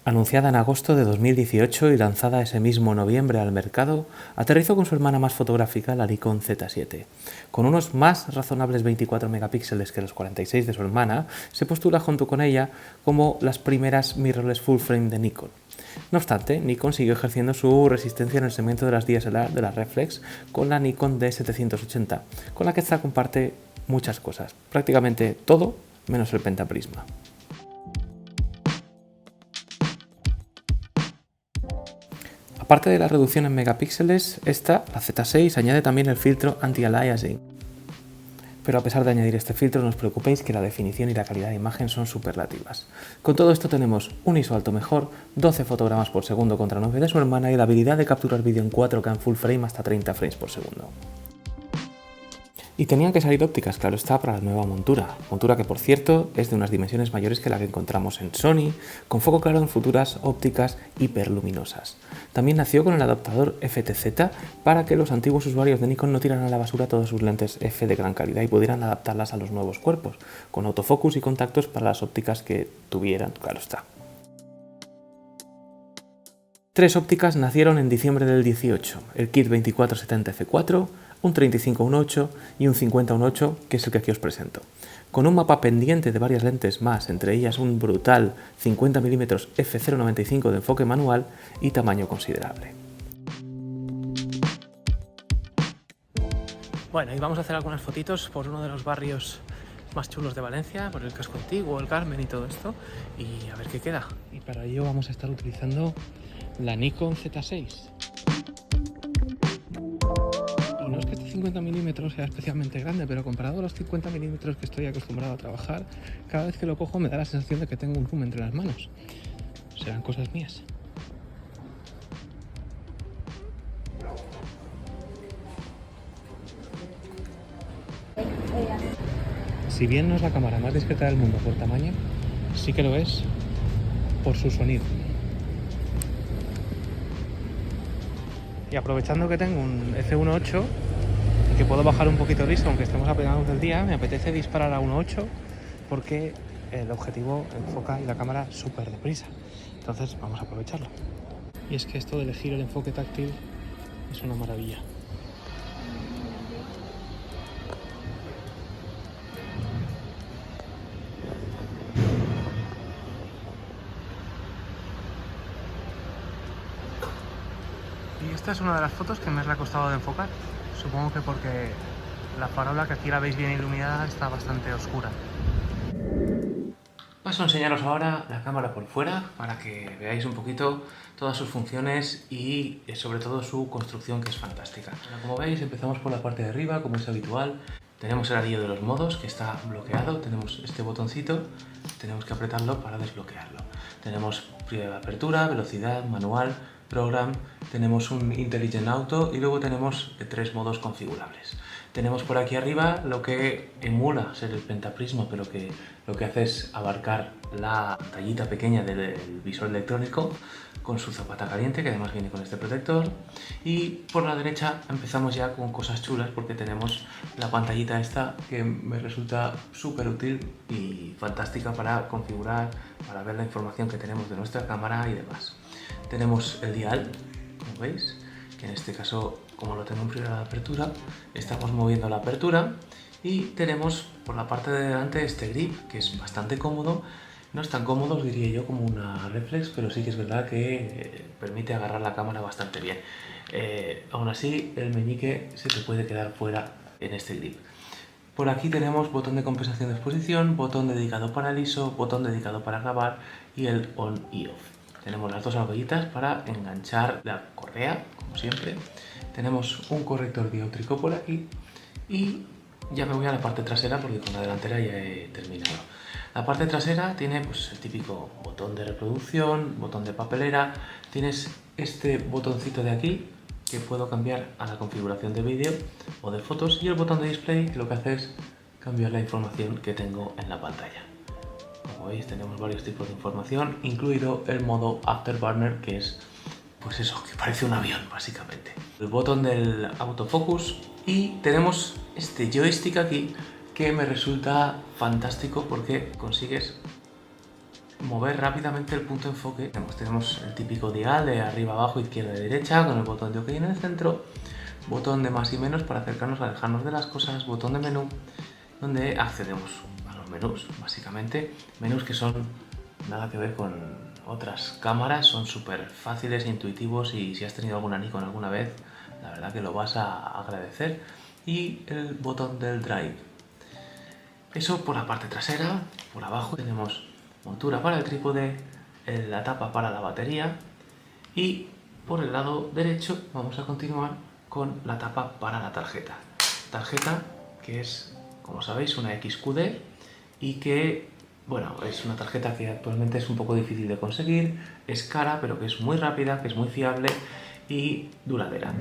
Anunciada en agosto de 2018 y lanzada ese mismo noviembre al mercado, aterrizó con su hermana más fotográfica, la Nikon Z7. Con unos más razonables 24 megapíxeles que los 46 de su hermana, se postula junto con ella como las primeras mirrorless full frame de Nikon. No obstante, Nikon siguió ejerciendo su resistencia en el segmento de las DSLR de la reflex con la Nikon D780, con la que esta comparte muchas cosas, prácticamente todo menos el pentaprisma. Aparte de la reducción en megapíxeles, esta, la Z6, añade también el filtro anti-aliasing. Pero a pesar de añadir este filtro, no os preocupéis que la definición y la calidad de imagen son superlativas. Con todo esto tenemos un ISO alto mejor, 12 fotogramas por segundo contra 9 de su hermana y la habilidad de capturar vídeo en 4K en full frame hasta 30 frames por segundo. Y tenían que salir ópticas, claro está, para la nueva montura que por cierto es de unas dimensiones mayores que la que encontramos en Sony, con foco claro en futuras ópticas hiperluminosas. También nació con el adaptador FTZ para que los antiguos usuarios de Nikon no tiraran a la basura todas sus lentes F de gran calidad y pudieran adaptarlas a los nuevos cuerpos, con autofocus y contactos para las ópticas que tuvieran, claro está. 3 ópticas nacieron en diciembre del 18, el kit 2470 f4, un 35-1.8 y un 50-1.8, que es el que aquí os presento. Con un mapa pendiente de varias lentes más, entre ellas un brutal 50mm f0.95 de enfoque manual y tamaño considerable. Bueno, y vamos a hacer algunas fotitos por uno de los barrios más chulos de Valencia, por el Casco Antiguo, el Carmen y todo esto, y a ver qué queda. Y para ello vamos a estar utilizando la Nikon Z6. Y no es que este 50mm sea especialmente grande, pero comparado a los 50mm que estoy acostumbrado a trabajar, cada vez que lo cojo me da la sensación de que tengo un zoom entre las manos. Serán cosas mías. Si bien no es la cámara más discreta del mundo por tamaño, sí que lo es por su sonido. Y aprovechando que tengo un f1.8 y que puedo bajar un poquito el ISO aunque estemos a plena luz del día, me apetece disparar a 1.8 porque el objetivo enfoca y la cámara súper deprisa. Entonces vamos a aprovecharlo. Y es que esto de elegir el enfoque táctil es una maravilla. Y esta es una de las fotos que más le ha costado de enfocar. Supongo que porque la farola, que aquí la veis bien iluminada, está bastante oscura. Paso a enseñaros ahora la cámara por fuera para que veáis un poquito todas sus funciones y sobre todo su construcción, que es fantástica. Bueno, como veis, empezamos por la parte de arriba, como es habitual. Tenemos el anillo de los modos que está bloqueado, tenemos este botoncito, tenemos que apretarlo para desbloquearlo. Tenemos apertura, velocidad, manual, program, tenemos un Intelligent Auto y luego tenemos 3 modos configurables. Tenemos por aquí arriba lo que emula ser el pentaprisma, pero que lo que hace es abarcar la pantallita pequeña del visor electrónico con su zapata caliente, que además viene con este protector. Y por la derecha empezamos ya con cosas chulas porque tenemos la pantallita esta que me resulta súper útil y fantástica para configurar, para ver la información que tenemos de nuestra cámara y demás. Tenemos el dial, como veis, que en este caso, como lo tengo en primera apertura, estamos moviendo la apertura y tenemos por la parte de delante este grip, que es bastante cómodo. No es tan cómodo, os diría yo, como una reflex, pero sí que es verdad que permite agarrar la cámara bastante bien. Aún así, el meñique se te puede quedar fuera en este grip. Por aquí tenemos botón de compensación de exposición, botón dedicado para el ISO, botón dedicado para grabar y el on y off. Tenemos las dos argollitas para enganchar la correa, como siempre. Tenemos un corrector dióptrico por aquí y ya me voy a la parte trasera porque con la delantera ya he terminado. La parte trasera tiene pues, el típico botón de reproducción, botón de papelera. Tienes este botoncito de aquí que puedo cambiar a la configuración de vídeo o de fotos y el botón de display que lo que hace es cambiar la información que tengo en la pantalla. Como veis, tenemos varios tipos de información, incluido el modo Afterburner, que es pues eso, que parece un avión básicamente. El botón del autofocus y tenemos este joystick aquí que me resulta fantástico porque consigues mover rápidamente el punto de enfoque. Tenemos el típico dial de arriba, abajo, izquierda y derecha, con el botón de OK en el centro, botón de más y menos para acercarnos, alejarnos de las cosas, botón de menú, donde accedemos a los menús, básicamente. Menús que son nada que ver con otras cámaras, son súper fáciles e intuitivos, y si has tenido alguna Nikon alguna vez, la verdad que lo vas a agradecer. Y el botón del drive. Eso por la parte trasera. Por abajo tenemos montura para el trípode, la tapa para la batería, y por el lado derecho vamos a continuar con la tapa para la tarjeta. Tarjeta que es, como sabéis, una XQD, y que, bueno, es una tarjeta que actualmente es un poco difícil de conseguir, es cara, pero que es muy rápida, que es muy fiable y duradera.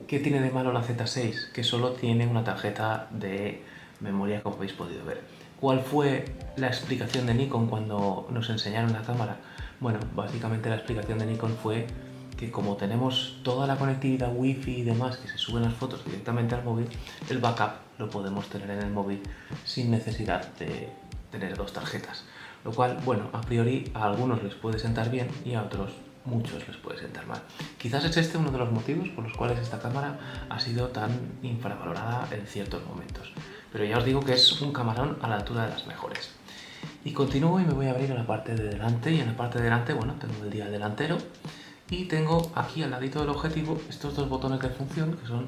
¿Qué tiene de malo la Z6? Que solo tiene una tarjeta de memoria, como habéis podido ver. ¿Cuál fue la explicación de Nikon cuando nos enseñaron la cámara? Bueno, básicamente la explicación de Nikon fue que como tenemos toda la conectividad wifi y demás, que se suben las fotos directamente al móvil, el backup lo podemos tener en el móvil sin necesidad de tener dos tarjetas. Lo cual, bueno, a priori a algunos les puede sentar bien y a otros muchos les puede sentar mal. Quizás es este uno de los motivos por los cuales esta cámara ha sido tan infravalorada en ciertos momentos. Pero ya os digo que es un camarón a la altura de las mejores. Y continúo y me voy a abrir a la parte de delante, y en la parte de delante, bueno, tengo el dial delantero y tengo aquí al ladito del objetivo estos dos botones de función que son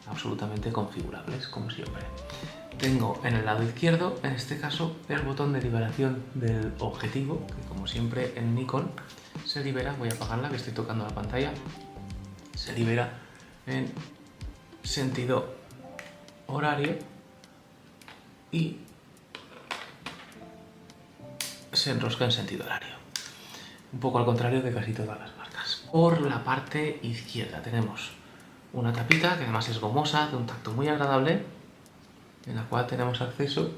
absolutamente configurables, como siempre. Tengo en el lado izquierdo, en este caso, el botón de liberación del objetivo, que como siempre en Nikon se libera. Voy a apagarla, que estoy tocando la pantalla. Se libera en sentido horario y se enrosca en sentido horario. Un poco al contrario de casi todas las marcas. Por la parte izquierda tenemos una tapita que además es gomosa, de un tacto muy agradable, en la cual tenemos acceso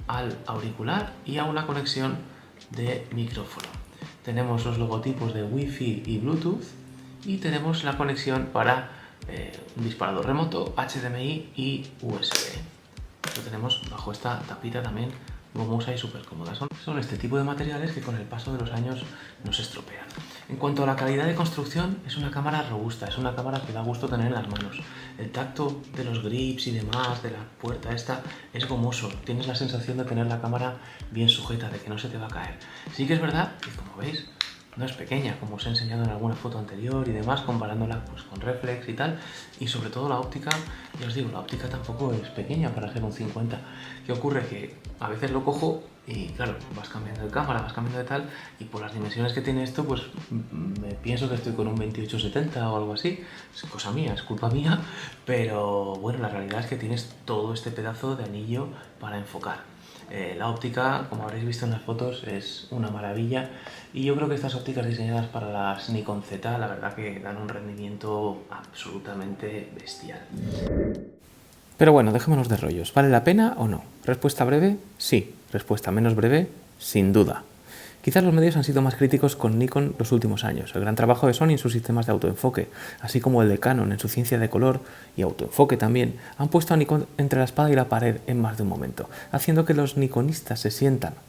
al auricular y a una conexión de micrófono. Tenemos los logotipos de Wi-Fi y Bluetooth, y tenemos la conexión para un disparador remoto, HDMI y USB. Lo tenemos bajo esta tapita también gomosa y súper cómoda. Son este tipo de materiales que con el paso de los años no se estropean. En cuanto a la calidad de construcción, es una cámara robusta, es una cámara que da gusto tener en las manos. El tacto de los grips y demás, de la puerta esta, es gomoso. Tienes la sensación de tener la cámara bien sujeta, de que no se te va a caer. Sí que es verdad que, como veis, no es pequeña, como os he enseñado en alguna foto anterior y demás, comparándola pues con reflex y tal. Y sobre todo la óptica, ya os digo, la óptica tampoco es pequeña para ser un 50. ¿Qué ocurre? Que a veces lo cojo y claro, vas cambiando de cámara, vas cambiando de tal, y por las dimensiones que tiene esto, pues me pienso que estoy con un 28-70 o algo así. Es cosa mía, es culpa mía, pero bueno, la realidad es que tienes todo este pedazo de anillo para enfocar. La óptica, como habréis visto en las fotos, es una maravilla, y yo creo que estas ópticas diseñadas para las Nikon Z, la verdad que dan un rendimiento absolutamente bestial. Pero bueno, dejémonos de rollos. ¿Vale la pena o no? Respuesta breve, sí. Respuesta menos breve, sin duda. Quizás los medios han sido más críticos con Nikon los últimos años. El gran trabajo de Sony en sus sistemas de autoenfoque, así como el de Canon en su ciencia de color y autoenfoque también, han puesto a Nikon entre la espada y la pared en más de un momento, haciendo que los nikonistas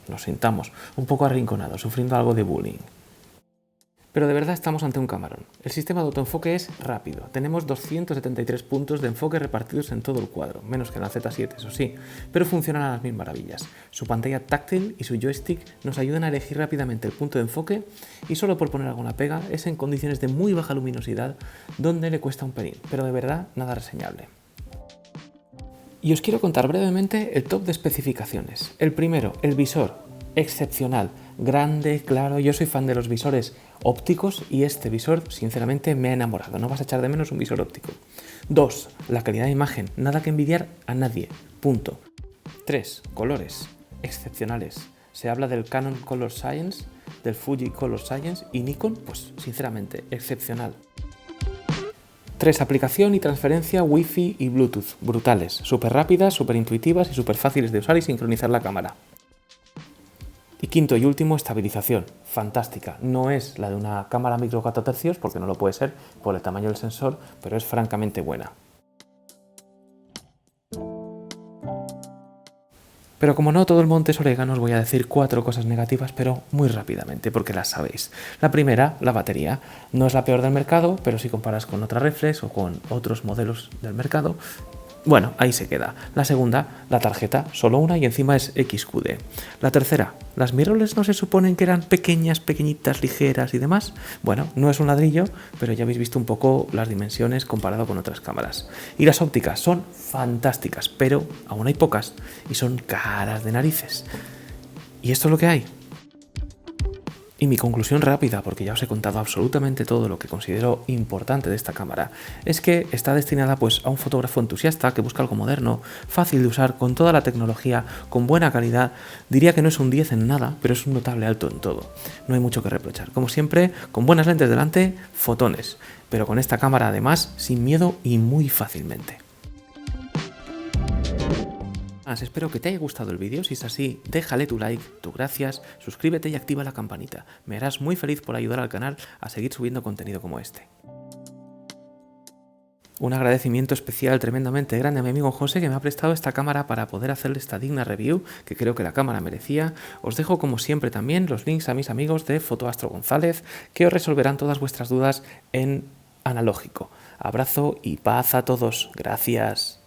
nos sintamos un poco arrinconados, sufriendo algo de bullying. Pero de verdad estamos ante un camarón. El sistema de autoenfoque es rápido. Tenemos 273 puntos de enfoque repartidos en todo el cuadro, menos que en la Z7, eso sí, pero funcionan a las mil maravillas. Su pantalla táctil y su joystick nos ayudan a elegir rápidamente el punto de enfoque, y solo por poner alguna pega, es en condiciones de muy baja luminosidad donde le cuesta un pelín, pero de verdad nada reseñable. Y os quiero contar brevemente el top de especificaciones. El primero, el visor. Excepcional, grande, claro. Yo soy fan de los visores ópticos y este visor sinceramente me ha enamorado. No vas a echar de menos un visor óptico. 2. La calidad de imagen, nada que envidiar a nadie. Punto. 3. Colores, excepcionales. Se habla del Canon Color Science, del Fuji Color Science, y Nikon, pues sinceramente, excepcional. 3. Aplicación y transferencia Wi-Fi y Bluetooth, brutales, súper rápidas, súper intuitivas y súper fáciles de usar y sincronizar la cámara. Y quinto y último, estabilización, fantástica. No es la de una cámara micro 4 tercios, porque no lo puede ser por el tamaño del sensor, pero es francamente buena. Pero como no todo el monte es orégano, os voy a decir 4 cosas negativas, pero muy rápidamente, porque las sabéis. La primera, la batería. No es la peor del mercado, pero si comparas con otras reflex o con otros modelos del mercado, bueno, ahí se queda. La segunda, la tarjeta, solo una y encima es XQD. La tercera, ¿las mirrorless no se suponen que eran pequeñas, pequeñitas, ligeras y demás? Bueno, no es un ladrillo, pero ya habéis visto un poco las dimensiones comparado con otras cámaras. Y las ópticas son fantásticas, pero aún hay pocas y son caras de narices. Y esto es lo que hay. Y mi conclusión rápida, porque ya os he contado absolutamente todo lo que considero importante de esta cámara, es que está destinada pues a un fotógrafo entusiasta que busca algo moderno, fácil de usar, con toda la tecnología, con buena calidad. Diría que no es un 10 en nada, pero es un notable alto en todo. No hay mucho que reprochar. Como siempre, con buenas lentes delante, fotones. Pero con esta cámara además, sin miedo y muy fácilmente. Espero que te haya gustado el vídeo. Si es así, déjale tu like, tu gracias, suscríbete y activa la campanita. Me harás muy feliz por ayudar al canal a seguir subiendo contenido como este. Un agradecimiento especial tremendamente grande a mi amigo José, que me ha prestado esta cámara para poder hacerle esta digna review que creo que la cámara merecía. Os dejo como siempre también los links a mis amigos de Fotoastro González, que os resolverán todas vuestras dudas en analógico. Abrazo y paz a todos. Gracias.